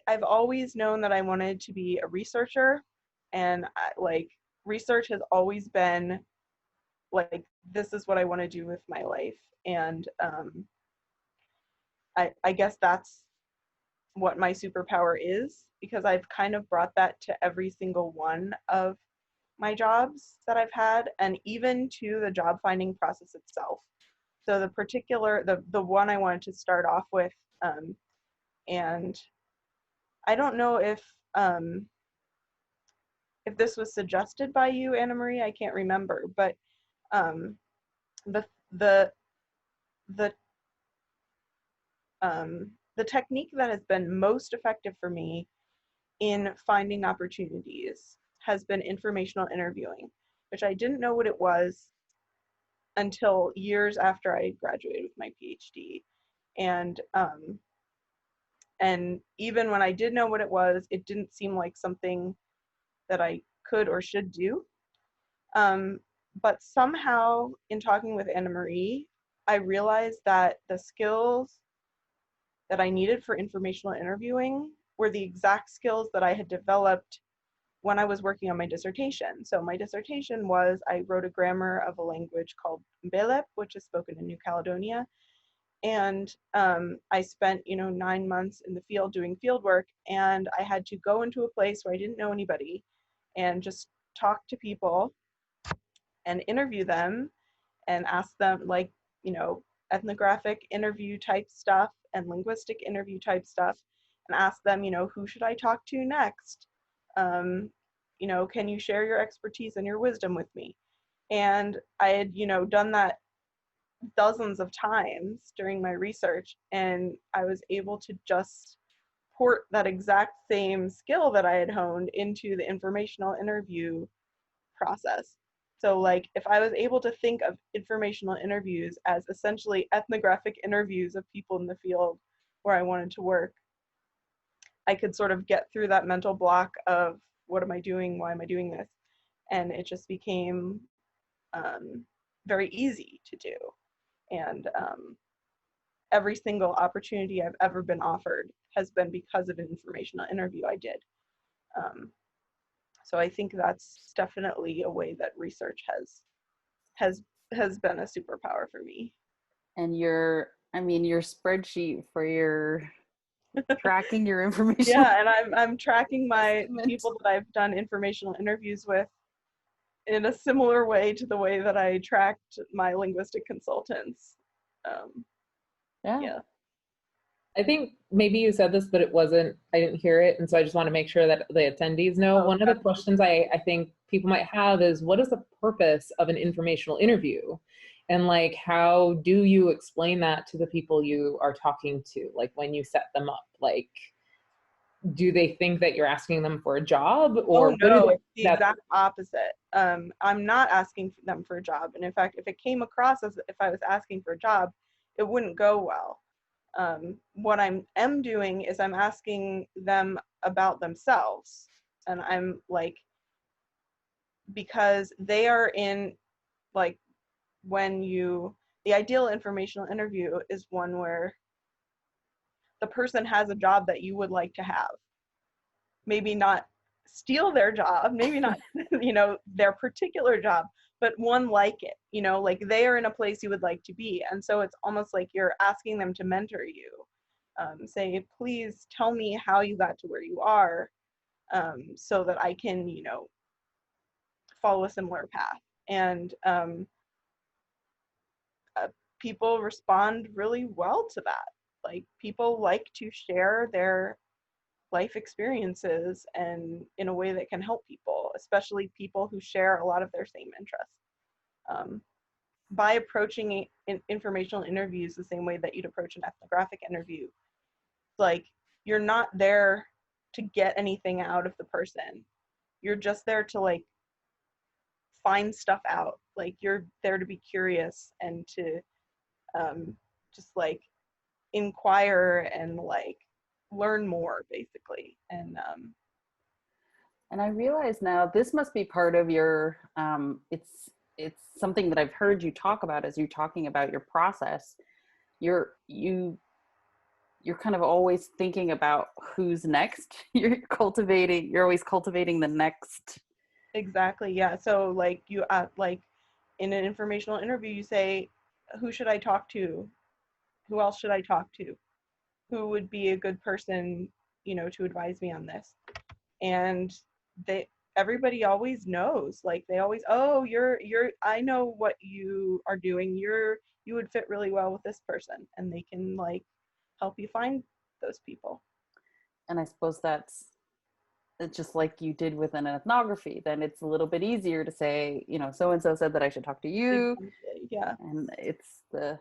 I've always known that I wanted to be a researcher, and research has always been like, this is what I want to do with my life. And I guess that's what my superpower is, because I've kind of brought that to every single one of my jobs that I've had, and even to the job finding process itself. So the one I wanted to start off with, and I don't know if this was suggested by you, Anna Marie, I can't remember, but um, the the the the technique that has been most effective for me in finding opportunities has been informational interviewing, which I didn't know what it was until years after I graduated with my PhD. And even when I did know what it was, it didn't seem like something that I could or should do. But somehow, in talking with Anna Marie, I realized that the skills that I needed for informational interviewing were the exact skills that I had developed when I was working on my dissertation. So my dissertation was, I wrote a grammar of a language called Mbelep, which is spoken in New Caledonia. And I spent, 9 months in the field doing field work, and I had to go into a place where I didn't know anybody and just talk to people and interview them and ask them, ethnographic interview type stuff and linguistic interview type stuff, and ask them, who should I talk to next? Can you share your expertise and your wisdom with me? And I had, done that dozens of times during my research, and I was able to just port that exact same skill that I had honed into the informational interview process. So like, if I was able to think of informational interviews as essentially ethnographic interviews of people in the field where I wanted to work, I could sort of get through that mental block of, what am I doing? Why am I doing this? And it just became very easy to do. And every single opportunity I've ever been offered has been because of an informational interview I did. So I think that's definitely a way that research has been a superpower for me. And your spreadsheet for your tracking your information. Yeah, and I'm tracking my people that I've done informational interviews with in a similar way to the way that I tracked my linguistic consultants. Yeah. I think maybe you said this, but I didn't hear it. And so I just want to make sure that the attendees know. One of the questions I think people might have is, what is the purpose of an informational interview? And like, how do you explain that to the people you are talking to? Like when you set them up, like, do they think that you're asking them for a job? Or no, it's the exact opposite. I'm not asking them for a job. And in fact, if it came across as if I was asking for a job, it wouldn't go well. What I am doing is I'm asking them about themselves, and I'm like, because they are in, like, the ideal informational interview is one where the person has a job that you would like to have. Maybe not steal their job, maybe not, their particular job, but one like it, like they are in a place you would like to be. And so it's almost like you're asking them to mentor you. Say, please tell me how you got to where you are, so that I can, follow a similar path. And people respond really well to that. Like, people like to share their life experiences and in a way that can help people, especially people who share a lot of their same interests. By approaching informational interviews the same way that you'd approach an ethnographic interview, like, you're not there to get anything out of the person. You're just there to, like, find stuff out. Like, you're there to be curious and to just, like, inquire and, like, learn more, basically. And I realize now this must be part of your it's something that I've heard you talk about as you're talking about your process. You you're kind of always thinking about who's next. You're always cultivating the next. Exactly. Yeah. So like you like in an informational interview, you say, who should I talk to? Who else should I talk to? Who would be a good person, to advise me on this? And everybody always knows. Like they always, oh, I know what you are doing. You would fit really well with this person, and they can like help you find those people. And I suppose that's just like you did with an ethnography. Then it's a little bit easier to say, so and so said that I should talk to you. Exactly. Yeah. And it's the